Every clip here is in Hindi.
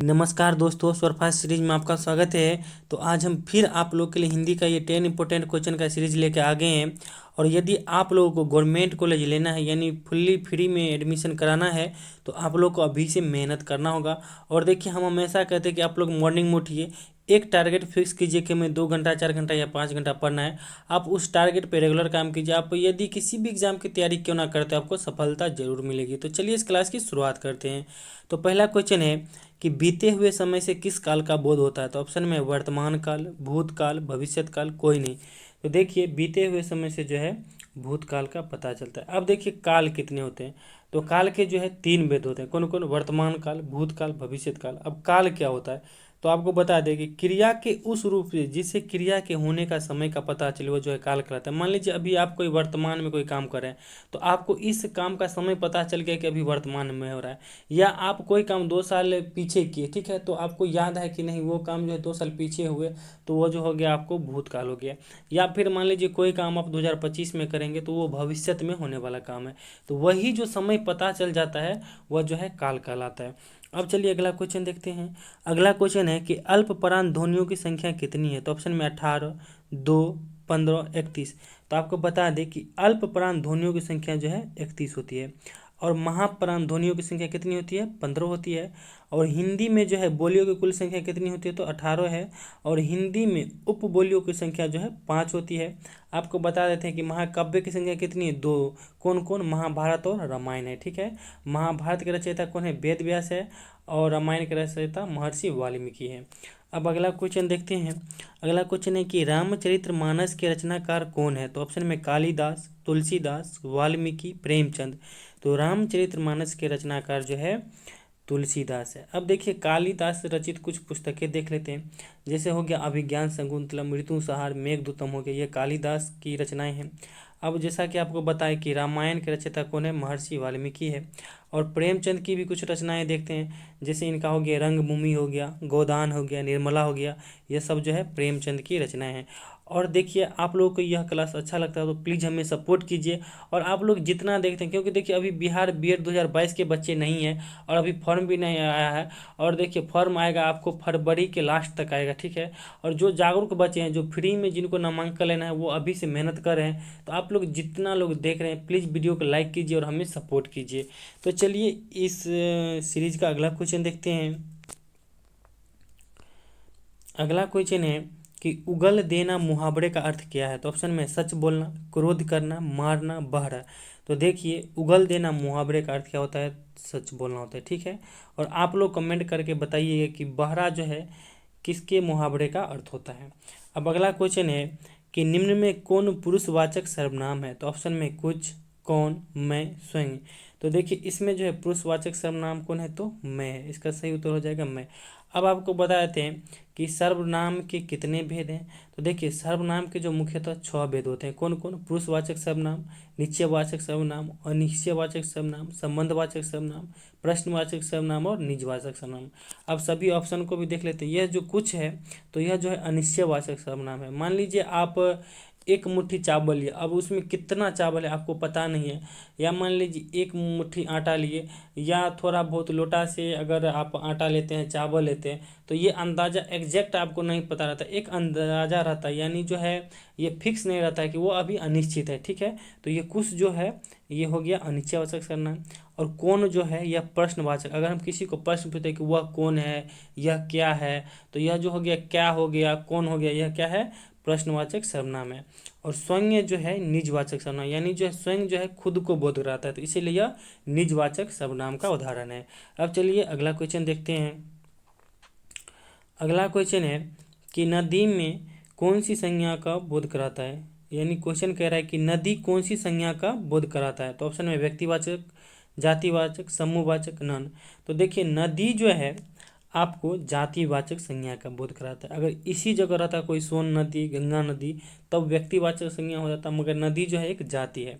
नमस्कार दोस्तों, स्वरफास्ट सीरीज में आपका स्वागत है। तो आज हम फिर आप लोग के लिए हिंदी का ये 10 इंपॉर्टेंट क्वेश्चन का सीरीज लेके आ गए हैं। और यदि आप लोगों को गवर्नमेंट कॉलेज लेना है यानी फुल्ली फ्री में एडमिशन कराना है तो आप लोग को अभी से मेहनत करना होगा। और देखिए, हम हमेशा कहते हैं कि आप लोग मॉर्निंग में उठिए, एक टारगेट फिक्स कीजिए कि हमें 2 घंटा 4 घंटा या 5 घंटा पढ़ना है। आप उस टारगेट पे रेगुलर काम कीजिए। आप यदि किसी भी एग्जाम की तैयारी क्यों ना करते आपको सफलता जरूर मिलेगी। तो चलिए इस क्लास की शुरुआत करते हैं। तो पहला क्वेश्चन है कि बीते हुए समय से किस काल का बोध होता है। तो ऑप्शन में वर्तमान काल, भूतकाल, भविष्यत काल, कोई नहीं। तो देखिए, बीते हुए समय से जो है भूतकाल का पता चलता है। अब देखिए काल कितने होते हैं। तो काल के जो है 3 भेद होते हैं। कौन कौन? वर्तमान काल, भूतकाल, भविष्यत काल। अब काल क्या होता है तो आपको बता दें कि क्रिया के उस रूप से जिससे क्रिया के होने का समय का पता चले वो जो है काल कहलाता है। मान लीजिए अभी आप कोई वर्तमान में कोई काम कर रहे हैं तो आपको इस काम का समय पता चल गया कि अभी वर्तमान में हो रहा है। या आप कोई काम 2 साल पीछे किए, ठीक है, तो आपको याद है कि नहीं वो काम जो है 2 साल पीछे हुए, तो वो जो हो गया आपको भूतकाल हो गया। या फिर मान लीजिए कोई काम आप 2025 में करेंगे तो वो भविष्यत में होने वाला काम है। तो वही जो समय पता चल जाता है वह जो है काल कहलाता है। अब चलिए अगला क्वेश्चन देखते हैं। अगला क्वेश्चन है कि अल्पप्राण ध्वनियों की संख्या कितनी है। तो ऑप्शन में 18, 2, 15, 31। तो आपको बता दें कि अल्पप्राण ध्वनियों की संख्या जो है 31 होती है। और महाप्राण ध्वनियों की संख्या कितनी होती है? 15 होती है। और हिंदी में जो है बोलियों की कुल संख्या कितनी होती है? तो 18 है। और हिंदी में उपबोलियों की संख्या जो है 5 होती है। आपको बता देते हैं कि महाकाव्य की संख्या कितनी है? 2। कौन कौन? महाभारत और रामायण है, ठीक है। महाभारत के रचयिता कौन है? वेद व्यास है। और रामायण के रचयिता महर्षि वाल्मीकि है। अब अगला क्वेश्चन देखते हैं। अगला क्वेश्चन है कि रामचरितमानस के रचनाकार कौन है। तो ऑप्शन में कालिदास, तुलसीदास, वाल्मीकि, प्रेमचंद। तो रामचरितमानस के रचनाकार जो है तुलसीदास है। अब देखिए कालिदास रचित कुछ पुस्तकें देख लेते हैं। जैसे हो गया अभिज्ञान शाकुंतलम, ऋतुसंहार, मेघदूतम हो गया, ये कालिदास की रचनाएं हैं। अब जैसा कि आपको बताया कि रामायण के रचयिता कौन है? महर्षि वाल्मीकि है। और प्रेमचंद की भी कुछ रचनाएं देखते हैं। जैसे इनका हो गया रंगभूमि हो गया, गोदान हो गया, निर्मला हो गया, ये सब जो है प्रेमचंद की रचनाएं हैं। और देखिए आप लोगों को यह क्लास अच्छा लगता है तो प्लीज़ हमें सपोर्ट कीजिए। और आप लोग जितना देखते हैं, क्योंकि देखिए अभी बिहार बीएड 2022 के बच्चे नहीं हैं और अभी फॉर्म भी नहीं आया है। और देखिए फॉर्म आएगा आपको फरवरी के लास्ट तक आएगा, ठीक है। और जो जागरूक बच्चे हैं, जो फ्री में जिनको नामांकन लेना है, वो अभी से मेहनत कर रहे हैं। तो आप लोग जितना लोग देख रहे हैं प्लीज़ वीडियो को लाइक कीजिए और हमें सपोर्ट कीजिए। तो चलिए इस सीरीज का अगला क्वेश्चन देखते हैं। अगला क्वेश्चन है कि उगल देना मुहावरे का अर्थ क्या है। तो ऑप्शन में सच बोलना, क्रोध करना, मारना, बहरा। तो देखिए उगल देना मुहावरे का अर्थ क्या होता है? सच बोलना होता है, ठीक है। और आप लोग कमेंट करके बताइएगा कि बहरा जो है किसके मुहावरे का अर्थ होता है। अब अगला क्वेश्चन है कि निम्न में कौन पुरुषवाचक सर्वनाम है। तो ऑप्शन में कुछ, कौन, मैं, स्वयं। तो देखिए इसमें जो है पुरुषवाचक सर्वनाम कौन है? तो मैं है। इसका सही उत्तर हो जाएगा मैं। अब आपको बता देते हैं कि सर्वनाम के कितने भेद हैं। तो देखिए सर्वनाम के जो मुख्यतः 6 भेद होते हैं। कौन कौन? पुरुषवाचक सर्वनाम, निश्चयवाचक सर्वनाम, अनिश्चयवाचक सर्वनाम, संबंधवाचक सर्वनाम, प्रश्नवाचक सर्वनाम और निजवाचक सर्वनाम। अब सभी ऑप्शन को भी देख लेते हैं। यह जो कुछ है तो यह जो है अनिश्चयवाचक सर्वनाम है। मान लीजिए आप एक मुट्ठी चावल लिए, अब उसमें कितना चावल है आपको पता नहीं है। या मान लीजिए एक मुट्ठी आटा लिए, या थोड़ा बहुत लोटा से अगर आप आटा लेते हैं, चावल लेते हैं, तो ये अंदाज़ा एग्जैक्ट आपको नहीं पता रहता, एक अंदाज़ा रहता है। यानी जो है ये फिक्स नहीं रहता है कि वो अभी अनिश्चित है, ठीक है। तो ये कुछ जो है ये हो गया अनिश्चयवाचक सर्वनाम। और कौन जो है यह प्रश्नवाचक। अगर हम किसी को प्रश्न पूछते हैं कि वह कौन है, यह क्या है, तो यह जो हो गया क्या हो गया, कौन हो गया, यह क्या है? प्रश्नवाचक सर्वनाम है। और स्वयं जो है निजवाचक सर्वनाम, यानी जो है स्वयं जो है खुद को बोध कराता है, तो इसीलिए यह निजवाचक सर्वनाम का उदाहरण है। अब चलिए अगला क्वेश्चन देखते हैं। अगला क्वेश्चन है कि नदी में कौन सी संज्ञा का बोध कराता है। यानी क्वेश्चन कह रहा है कि नदी कौन सी संज्ञा का बोध कराता है। तो ऑप्शन में व्यक्तिवाचक, जातिवाचक, समूहवाचक, नन। तो देखिए नदी जो है आपको जातिवाचक संज्ञा का बोध कराता है। अगर इसी जगह रहता कोई सोन नदी, गंगा नदी, तब व्यक्तिवाचक संज्ञा हो जाता, मगर नदी जो है एक जाति है।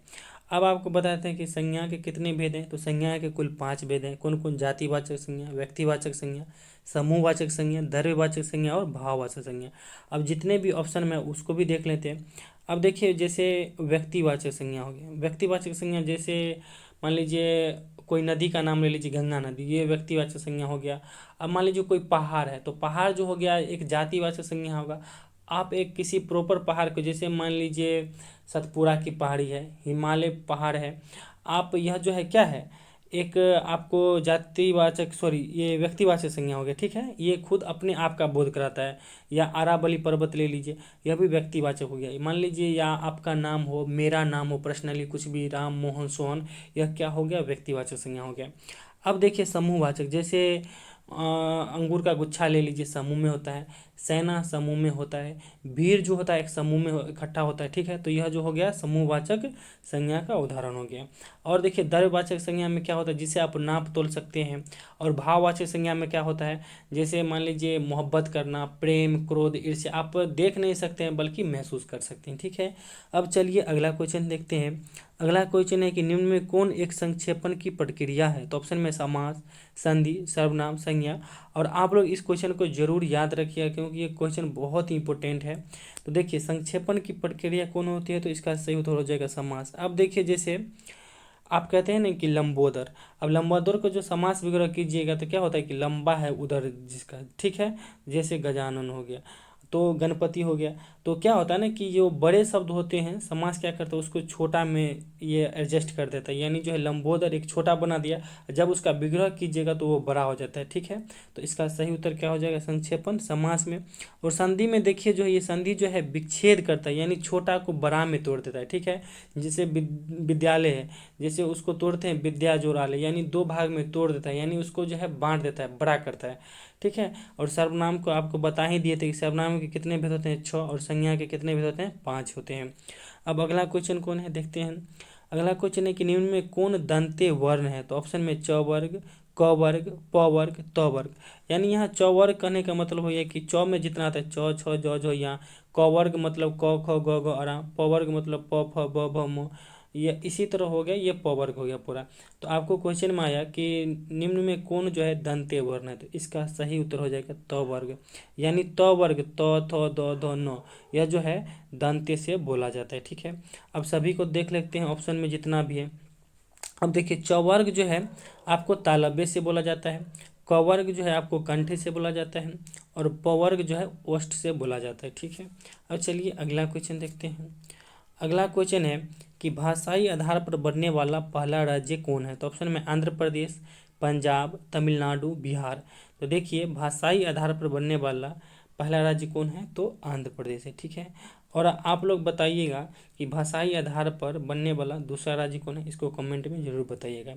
अब आपको बताते हैं कि संज्ञा के कितने भेद हैं। तो संज्ञा के कुल 5 भेद हैं। कौन कौन? जातिवाचक संज्ञा, व्यक्तिवाचक संज्ञा, समूहवाचक संज्ञा, द्रव्यवाचक संज्ञा और भाववाचक संज्ञा। अब जितने भी ऑप्शन में उसको भी देख लेते हैं। अब देखिए जैसे व्यक्तिवाचक संज्ञा हो गया। व्यक्तिवाचक संज्ञा जैसे मान लीजिए कोई नदी का नाम ले लीजिए, गंगा नदी, ये व्यक्तिवाचक संज्ञा हो गया। अब मान लीजिए कोई पहाड़ है, तो पहाड़ जो हो गया एक जातिवाचक संज्ञा होगा। आप एक किसी प्रॉपर पहाड़ को, जैसे मान लीजिए सतपुड़ा की पहाड़ी है, हिमालय पहाड़ है, आप यह जो है क्या है, एक आपको जातिवाचक, सॉरी ये व्यक्तिवाचक संज्ञा हो गया, ठीक है। ये खुद अपने आप का बोध कराता है। या अरावली पर्वत ले लीजिए, यह भी व्यक्तिवाचक हो गया। मान लीजिए या आपका नाम हो, मेरा नाम हो, पर्सनली कुछ भी, राम मोहन सोहन, यह क्या हो गया, व्यक्तिवाचक संज्ञा हो गया। अब देखिए समूहवाचक, जैसे अंगूर का गुच्छा ले लीजिए, समूह में होता है। सेना समूह में होता है। भीड़ जो होता है एक समूह में इकट्ठा होता है, ठीक है। तो यह जो हो गया समूहवाचक संज्ञा का उदाहरण हो गया। और देखिए द्रव्यवाचक संज्ञा में क्या होता है, जिसे आप नाप तोल सकते हैं। और भाववाचक संज्ञा में क्या होता है, जैसे मान लीजिए मोहब्बत करना, प्रेम, क्रोध, ईर्ष्या, आप देख नहीं सकते हैं बल्कि महसूस कर सकते हैं, ठीक है। अब चलिए अगला क्वेश्चन देखते हैं। अगला क्वेश्चन है कि निम्न में कौन एक संक्षेपण की प्रक्रिया है। तो ऑप्शन में समास, संधि, सर्वनाम, संज्ञा। और आप लोग इस क्वेश्चन को जरूर याद रखिएगा क्योंकि ये क्वेश्चन बहुत ही इंपॉर्टेंट है। तो देखिए संक्षेपण की प्रक्रिया कौन होती है, तो इसका सही उत्तर हो जाएगा समास। अब देखिए जैसे आप कहते हैं ना कि लंबोदर, अब लंबोदर को जो समास वगैरह कीजिएगा तो क्या होता है कि लंबा है उधर जिसका, ठीक है। जैसे गजानन हो गया, तो गणपति हो गया। तो क्या होता है ना कि जो बड़े शब्द होते हैं समास क्या करता है, उसको छोटा में ये एडजस्ट कर देता है, यानी जो है लंबोदर एक छोटा बना दिया, जब उसका विग्रह कीजिएगा तो वो बड़ा हो जाता है, ठीक है। तो इसका सही उत्तर क्या हो जाएगा, संक्षेपण समास में। और संधि में देखिए जो है ये संधि जो है विच्छेद करता है, यानी छोटा को बड़ा में तोड़ देता है, ठीक है। जैसे विद्यालय है, जैसे उसको तोड़ते हैं विद्या जोरालय, यानी दो भाग में तोड़ देता है, यानी उसको जो है बांट देता है, बड़ा करता है, ठीक है। और सर्वनाम को आपको बता ही दिए थे कि सर्वनाम के कितने भेद होते हैं, 6, और संज्ञा के कितने भेद होते हैं, 5 होते हैं। अब अगला क्वेश्चन कौन है देखते हैं। अगला क्वेश्चन है कि निम्न में कौन दंते वर्ण है। तो ऑप्शन में च वर्ग, क वर्ग, प वर्ग, त वर्ग। यानी यहाँ च वर्ग कहने का मतलब हो गया कि च में जितना आता है च, छ, ज, झ, यहाँ। क वर्ग मतलब क, ख, ग, घ, ङ। प वर्ग मतलब प, फ, ब, भ, म। ये इसी तरह हो गया, ये प वर्ग हो गया पूरा। तो आपको क्वेश्चन में आया कि निम्न में कौन जो है दंते वर्ण है, तो इसका सही उत्तर हो जाएगा त वर्ग। यानी त वर्ग त, थ, द, ध, न, यह जो है दंते से बोला जाता है, ठीक है। अब सभी को देख लेते हैं ऑप्शन में जितना भी है। अब देखिए चौवर्ग जो है आपको तालव्य से बोला जाता है, कवर्ग जो है आपको कंठे से बोला जाता है, और पवर्ग जो है ओष्ठ से बोला जाता है, ठीक है। अब चलिए अगला क्वेश्चन देखते हैं। अगला क्वेश्चन है कि भाषाई आधार पर बनने वाला पहला राज्य कौन है। तो ऑप्शन में आंध्र प्रदेश, पंजाब, तमिलनाडु, बिहार। तो देखिए भाषाई आधार पर बनने वाला पहला राज्य कौन है, तो आंध्र प्रदेश है, ठीक है। और आप लोग बताइएगा कि भाषाई आधार पर बनने वाला दूसरा राज्य कौन है, इसको कमेंट में जरूर बताइएगा।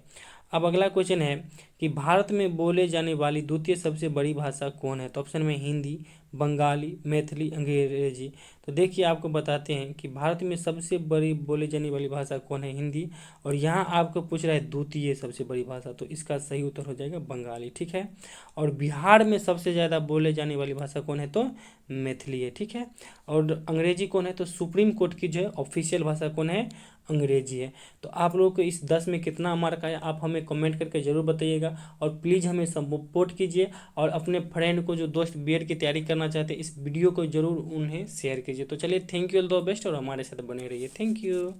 अब अगला क्वेश्चन है कि भारत में बोले जाने वाली द्वितीय सबसे बड़ी भाषा कौन है। तो ऑप्शन में हिंदी, बंगाली, मैथिली, अंग्रेजी। तो देखिए आपको बताते हैं कि भारत में सबसे बड़ी बोली जाने वाली भाषा कौन है, हिंदी। और यहाँ आपको पूछ रहा है द्वितीय सबसे बड़ी भाषा, तो इसका सही उत्तर हो जाएगा बंगाली, ठीक है। और बिहार में सबसे ज़्यादा बोले जाने वाली भाषा कौन है, तो मैथिली है, ठीक है। और अंग्रेजी कौन है, तो सुप्रीम कोर्ट की जो है ऑफिशियल भाषा कौन है, अंग्रेजी है। तो आप लोगों को इस 10 में कितना मार्क आया आप हमें कमेंट करके ज़रूर बताइएगा। और प्लीज़ हमें सपोर्ट कीजिए, और अपने फ्रेंड को जो दोस्त बीएड की तैयारी करना चाहते हैं इस वीडियो को जरूर उन्हें शेयर कीजिए। तो चलिए thank you, all the best, और हमारे साथ बने रहिए। Thank you.